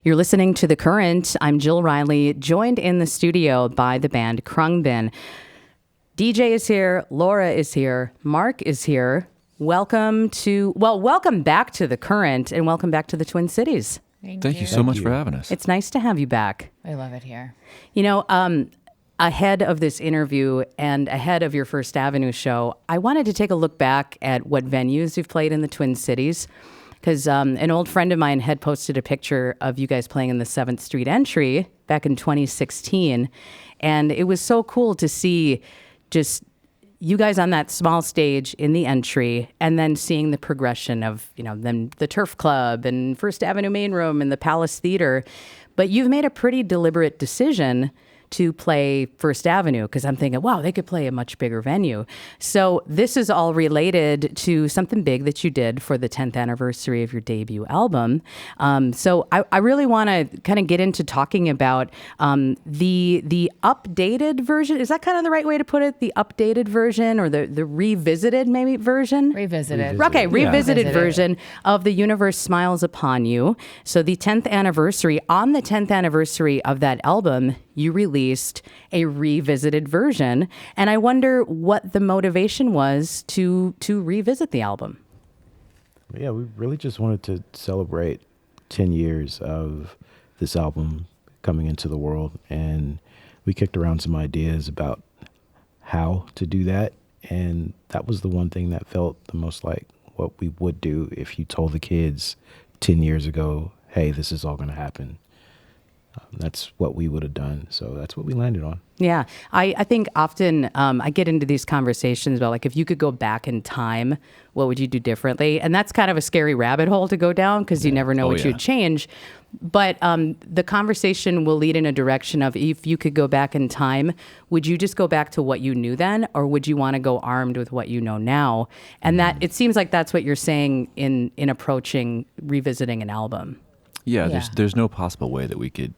You're listening to The Current. I'm Jill Riley, joined in the studio by the band Khruangbin. DJ is here, Laura is here, Mark is here. Welcome back to The Current, and welcome back to the Twin Cities. Thank you so much for having us. It's nice to have you back. I love it here. You know, ahead of this interview and ahead of your First Avenue show, I wanted to take a look back at what venues you've played in the Twin Cities. Because an old friend of mine had posted a picture of you guys playing in the 7th Street Entry back in 2016. And it was so cool to see just you guys on that small stage in the Entry, and then seeing the progression of, then the Turf Club and First Avenue Main Room and the Palace Theater. But you've made a pretty deliberate decision to play First Avenue, because I'm thinking, wow, they could play a much bigger venue. So this is all related to something big that you did for the 10th anniversary of your debut album. So I really want to kind of get into talking about the updated version. Is that kind of the right way to put it? The updated version, or the revisited maybe version? Revisited. Okay, revisited version of The Universe Smiles Upon You. So the 10th anniversary, on the 10th anniversary of that album, you released a revisited version, and I wonder what the motivation was to revisit the album. Yeah, we really just wanted to celebrate 10 years of this album coming into the world, and we kicked around some ideas about how to do that, and that was the one thing that felt the most like what we would do if you told the kids 10 years ago, hey, this is all going to happen. That's what we would have done. So that's what we landed on. Yeah. I think often I get into these conversations about, like, if you could go back in time, what would you do differently? And that's kind of a scary rabbit hole to go down, because you never know what you'd change. But the conversation will lead in a direction of, if you could go back in time, would you just go back to what you knew then, or would you want to go armed with what you know now? And that, it seems like that's what you're saying in approaching revisiting an album. Yeah. There's no possible way that we could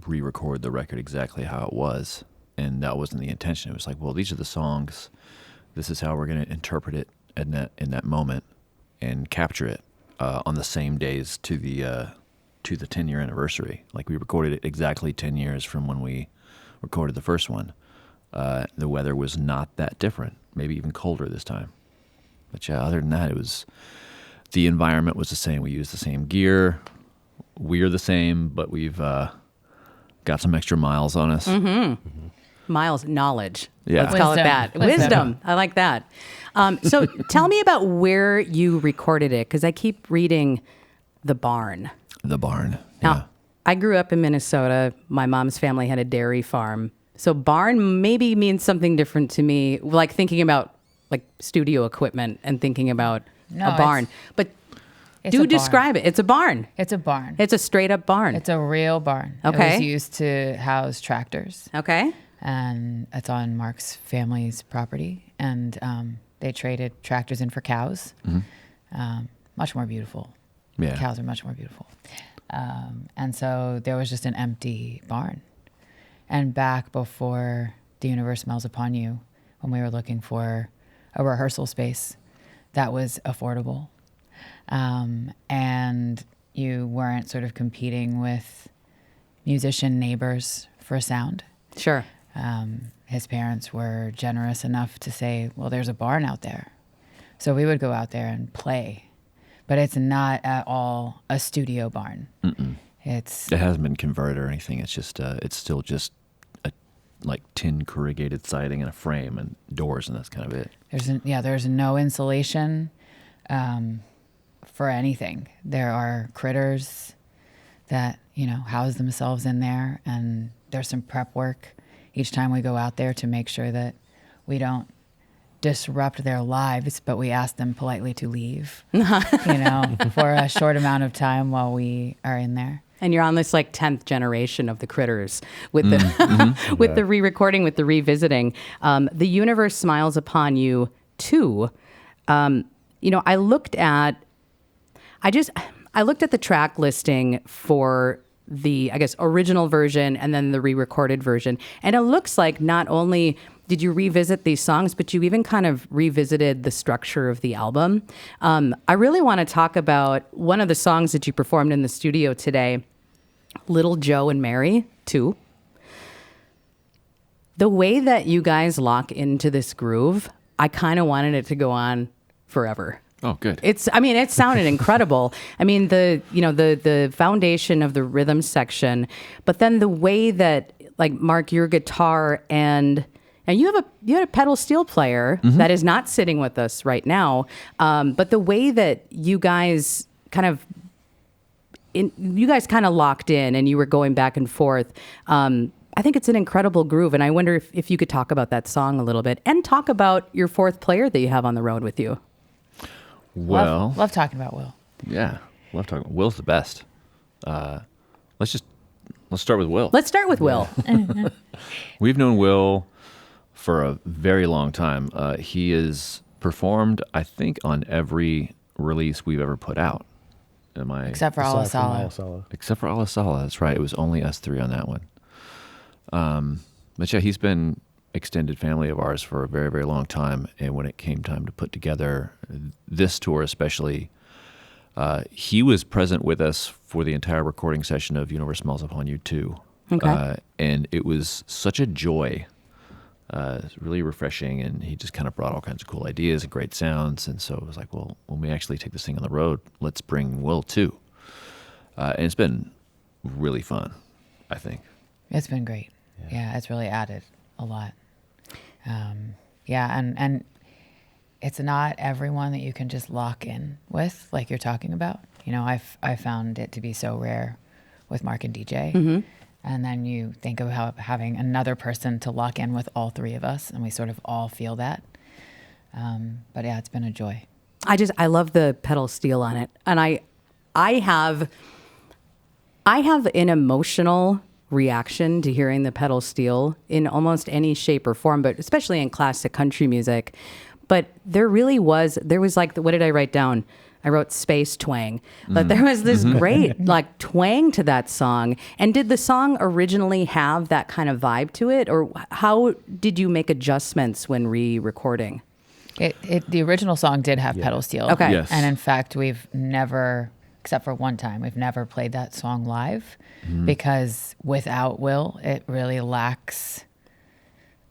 re-record the record exactly how it was, and that wasn't the intention. It was like, well, these are the songs. This is how we're going to interpret it in that moment and capture it on the same days to the 10-year anniversary. Like, we recorded it exactly 10 years from when we recorded the first one. The weather was not that different, maybe even colder this time. But yeah, other than that, the environment was the same. We used the same gear. We're the same, but we've got some extra miles on us. Mm-hmm. Mm-hmm. Miles, knowledge. Yeah. Let's call it that. Wisdom. I like that. So tell me about where you recorded it, because I keep reading The Barn. The Barn. Now, Yeah. I grew up in Minnesota. My mom's family had a dairy farm. So barn maybe means something different to me, like thinking about like studio equipment and thinking about a barn. But describe it. It's a barn. It's a barn. It's a straight up barn. It's a real barn. Okay. It was used to house tractors. Okay. And it's on Mark's family's property. And they traded tractors in for cows. Mm-hmm. Much more beautiful. Yeah. Cows are much more beautiful. And so there was just an empty barn. And back before The Universe Smiles Upon You, when we were looking for a rehearsal space that was affordable, and you weren't sort of competing with musician neighbors for sound. Sure. His parents were generous enough to say, well, there's a barn out there. So we would go out there and play. But it's not at all a studio barn. Mm-mm. It hasn't been converted or anything. It's just it's still just a tin corrugated siding and a frame and doors, and that's kind of it. There's no insulation for anything. There are critters that house themselves in there, and there's some prep work each time we go out there to make sure that we don't disrupt their lives, but we ask them politely to leave, for a short amount of time while we are in there. And you're on this 10th generation of the critters with the with the re-recording, with the revisiting. The Universe Smiles Upon You 2. I looked at the track listing for the, I guess, original version and then the re-recorded version. And it looks like not only did you revisit these songs, but you even kind of revisited the structure of the album. I really want to talk about one of the songs that you performed in the studio today. Little Joe and Mary, 2. The way that you guys lock into this groove, I kind of wanted it to go on forever. Oh, good. It sounded incredible. I mean, the foundation of the rhythm section, but then the way that, like, Mark, your guitar and you have a pedal steel player that is not sitting with us right now, but the way that you guys kind of locked in and you were going back and forth. I think it's an incredible groove, and I wonder if you could talk about that song a little bit and talk about your 4th player that you have on the road with you. Well, love talking about Will. Yeah, love talking. Will's the best. Let's start with Will. Let's start with Will. We've known Will for a very long time. He has performed, I think, on every release we've ever put out. Except for Aside from Alasala. Except for Alasala, that's right. It was only us 3 on that one. But yeah, he's been extended family of ours for a very, very long time. And when it came time to put together this tour especially, he was present with us for the entire recording session of Universe Smiles Upon You 2. Okay. And it was such a joy. It's really refreshing, and he just kind of brought all kinds of cool ideas and great sounds. And so it was like, well, when we actually take this thing on the road, let's bring Will too. And it's been really fun, I think. It's been great. Yeah, it's really added a lot. And it's not everyone that you can just lock in with, like you're talking about. You know, I found it to be so rare with Mark and DJ. Mm-hmm. And then you think of having another person to lock in with all 3 of us, and we sort of all feel that. But yeah, it's been a joy. I love the pedal steel on it, and I have an emotional reaction to hearing the pedal steel in almost any shape or form, but especially in classic country music. But there was like, what did I write down? I wrote space twang, but there was this great like twang to that song. And did the song originally have that kind of vibe to it, or how did you make adjustments when re-recording? The original song did have pedal steel. Okay. Yes. And in fact, we've never, except for one time, we've never played that song live because without Will, it really lacks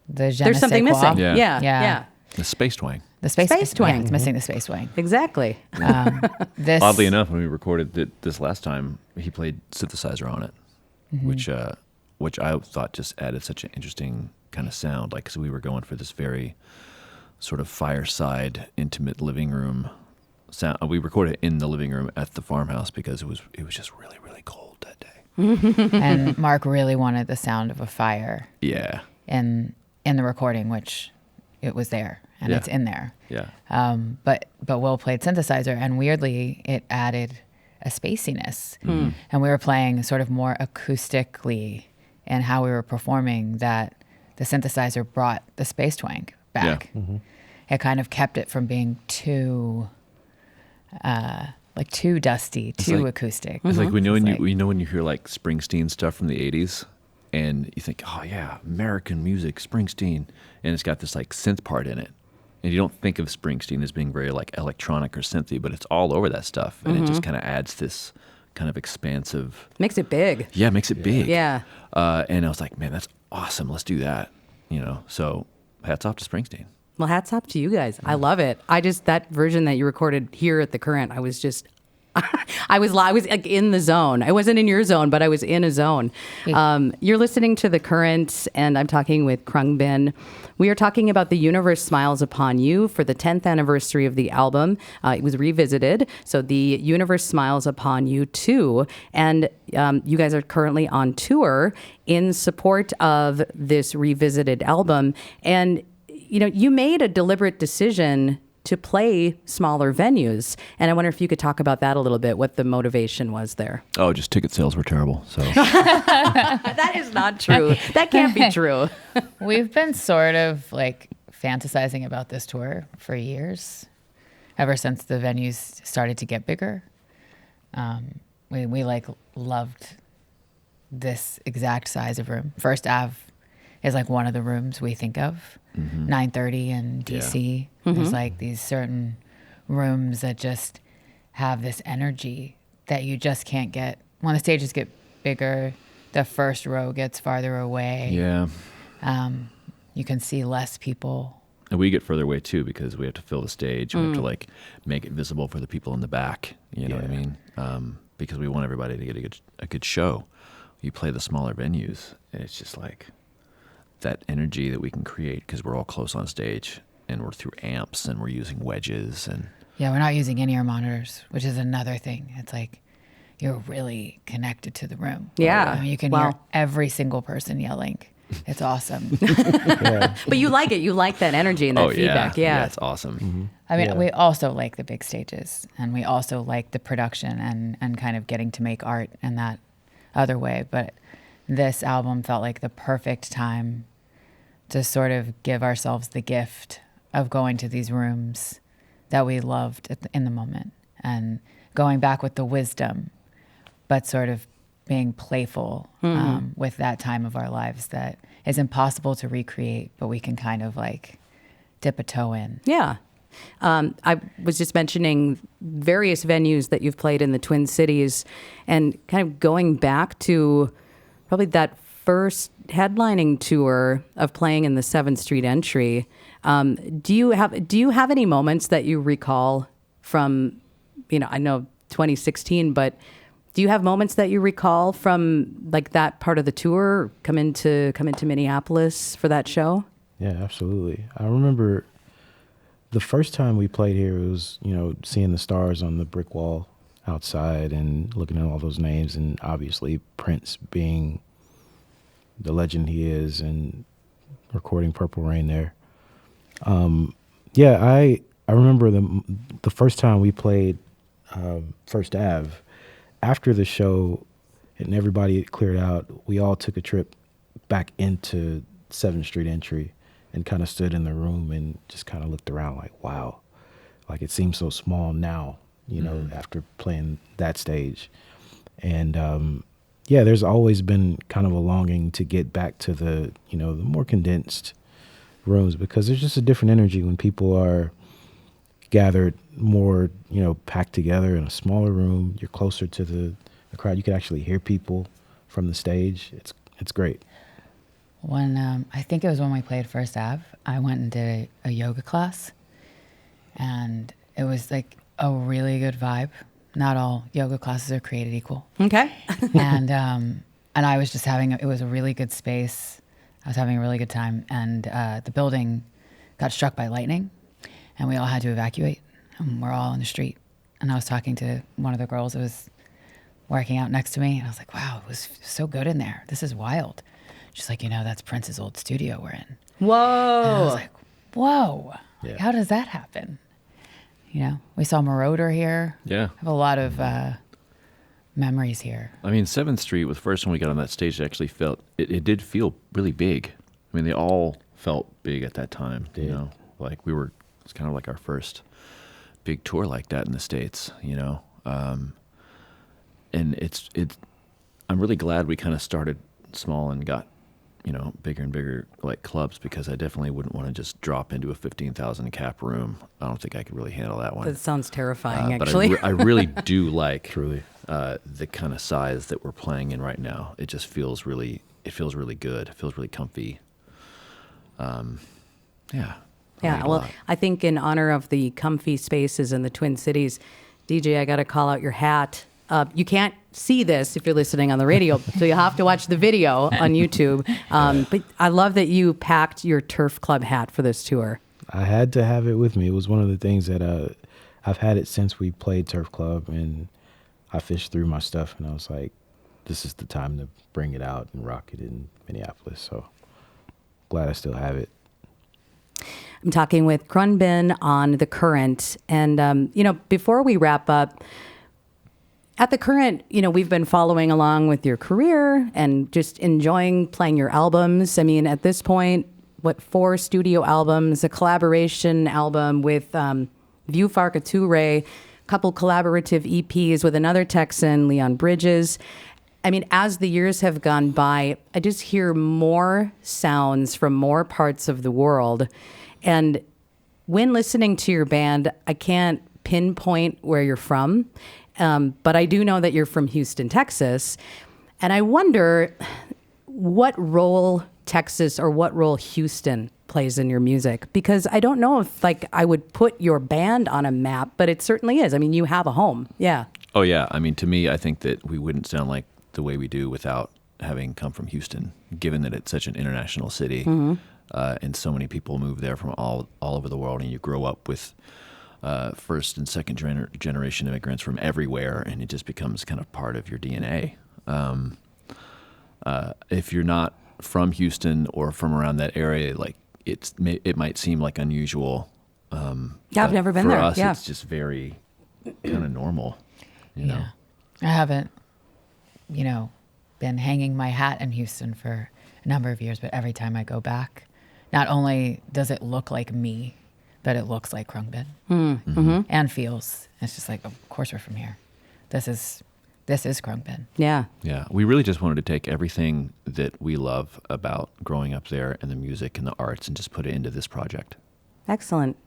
the je ne There's something sais quoi. missing. Yeah. The space twang. The space twang. Yeah, it's missing the space twang. Exactly. Oddly enough, when we recorded this last time, he played synthesizer on it, which I thought just added such an interesting kind of sound. Like, because we were going for this very sort of fireside, intimate living room sound. We recorded it in the living room at the farmhouse because it was just really, really cold that day. And Mark really wanted the sound of a fire. Yeah. In the recording, which it was there and it's in there. Yeah. But Will played synthesizer, and weirdly it added a spaciness. And we were playing sort of more acoustically in how we were performing, that the synthesizer brought the space twang back. Yeah. It kind of kept it from being too too dusty, too acoustic. It's like when you hear like Springsteen stuff from the 80s, and you think, oh yeah, American music, Springsteen, and it's got this like synth part in it. And you don't think of Springsteen as being very like electronic or synthy, but it's all over that stuff. And it just kind of adds this kind of expansive. Makes it big. Yeah, makes it big. Yeah. And I was like, man, that's awesome. Let's do that. So hats off to Springsteen. Well, hats off to you guys. I love it. That version that you recorded here at the Current, I was just, I was like in the zone. I wasn't in your zone, but I was in a zone. You're listening to The Current, and I'm talking with Khruangbin. We are talking about The Universe Smiles Upon You for the 10th anniversary of the album. It was revisited. So The Universe Smiles Upon You 2. And you guys are currently on tour in support of this revisited album. And you made a deliberate decision to play smaller venues. And I wonder if you could talk about that a little bit, what the motivation was there. Oh, just ticket sales were terrible. So That is not true. That can't be true. We've been sort of like fantasizing about this tour for years, ever since the venues started to get bigger. We like loved this exact size of room. First Ave is like one of the rooms we think of. 930 in DC. There's like these certain rooms that just have this energy that you just can't get when the stages get bigger. The first row gets farther away. Yeah. You can see less people. And we get further away too because we have to fill the stage. We have to like make it visible for the people in the back. You know what I mean? Because we want everybody to get a good show. You play the smaller venues, and it's just like that energy that we can create because we're all close on stage, and we're through amps, and we're using wedges, and Yeah, we're not using in-ear monitors, which is another thing. It's like you're really connected to the room. Yeah. I mean, you can hear every single person yelling. It's awesome. But you like it. You like that energy and that feedback. Yeah. it's awesome. I mean, we also like the big stages, and we also like the production and kind of getting to make art in that other way. But this album felt like the perfect time to sort of give ourselves the gift of going to these rooms that we loved in the moment and going back with the wisdom, but sort of being playful with that time of our lives that is impossible to recreate, but we can kind of like dip a toe in. Yeah. I was just mentioning various venues that you've played in the Twin Cities and kind of going back to probably that first headlining tour of playing in the 7th Street Entry. Do you have any moments that you recall from, I know 2016, but do you have moments that you recall from like that part of the tour, come into Minneapolis for that show? Yeah, absolutely. I remember the first time we played here, it was, seeing the stars on the brick wall outside and looking at all those names, and obviously Prince being the legend he is and recording Purple Rain there. I remember the first time we played First Ave. After the show and everybody had cleared out, we all took a trip back into 7th Street Entry and kind of stood in the room and just kind of looked around like, wow, like it seems so small now, after playing that stage. And there's always been kind of a longing to get back to the more condensed rooms because there's just a different energy when people are gathered more, packed together in a smaller room. You're closer to the crowd. You can actually hear people from the stage. It's great. When I think it was when we played First Ave, I went and did a yoga class, and it was like a really good vibe. Not all yoga classes are created equal. Okay. and I was just it was a really good space. I was having a really good time, and the building got struck by lightning, and we all had to evacuate, and we're all in the street. And I was talking to one of the girls that was working out next to me, and I was like, wow, it was so good in there. This is wild. She's like, that's Prince's old studio we're in. Whoa. And I was like, whoa, Yeah. how does that happen? We saw Marauder here. Yeah. I have a lot of memories here. I mean, 7th Street was the first time we got on that stage. It actually it did feel really big. I mean, they all felt big at that time. Like it's kind of like our first big tour like that in the States, and I'm really glad we kind of started small and got, bigger and bigger like clubs, because I definitely wouldn't want to just drop into a 15,000 cap room. I don't think I could really handle that one. That sounds terrifying, But actually. I really do like Truly. the kind of size that we're playing in right now. It just feels really good. It feels really comfy. Yeah, well, I think in honor of the comfy spaces in the Twin Cities, DJ, I got to call out your hat. You can't see this if you're listening on the radio, so you have to watch the video on YouTube. But I love that you packed your Turf Club hat for this tour. I had to have it with me. It was one of the things that I've had it since we played Turf Club, and I fished through my stuff, and I was like, this is the time to bring it out and rock it in Minneapolis. So glad I still have it. I'm talking with Khruangbin on The Current. And, before we wrap up, at The Current, we've been following along with your career and just enjoying playing your albums. I mean, at this point, 4 studio albums, a collaboration album with View Farka Toure, a couple collaborative EPs with another Texan, Leon Bridges. I mean, as the years have gone by, I just hear more sounds from more parts of the world. And when listening to your band, I can't pinpoint where you're from, but I do know that you're from Houston, Texas. And I wonder what role Texas or what role Houston plays in your music, because I don't know if like I would put your band on a map, but it certainly is. I mean, you have a home. Yeah. Oh yeah, I mean, to me, I think that we wouldn't sound like the way we do without having come from Houston, given that it's such an international city, and so many people move there from all over the world, and you grow up with first and second generation immigrants from everywhere, and it just becomes kind of part of your DNA. If you're not from Houston or from around that area, like it might seem like unusual. Yeah, I've never been there. For us, yeah. it's just very kind of normal. You know? I haven't, been hanging my hat in Houston for a number of years, but every time I go back, not only does it look like me, but it looks like Khruangbin and feels. It's just like, of course we're from here. This is Khruangbin. Yeah. Yeah, we really just wanted to take everything that we love about growing up there and the music and the arts and just put it into this project. Excellent.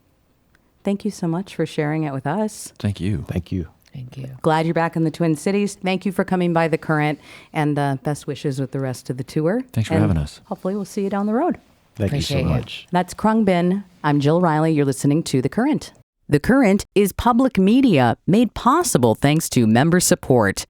Thank you so much for sharing it with us. Thank you. Thank you. Thank you. Glad you're back in the Twin Cities. Thank you for coming by The Current, and best wishes with the rest of the tour. Thanks for And having us. Hopefully we'll see you down the road. Thank Appreciate you so you. much. That's Khruangbin. I'm Jill Riley. You're listening to The Current. The Current is public media made possible thanks to member support.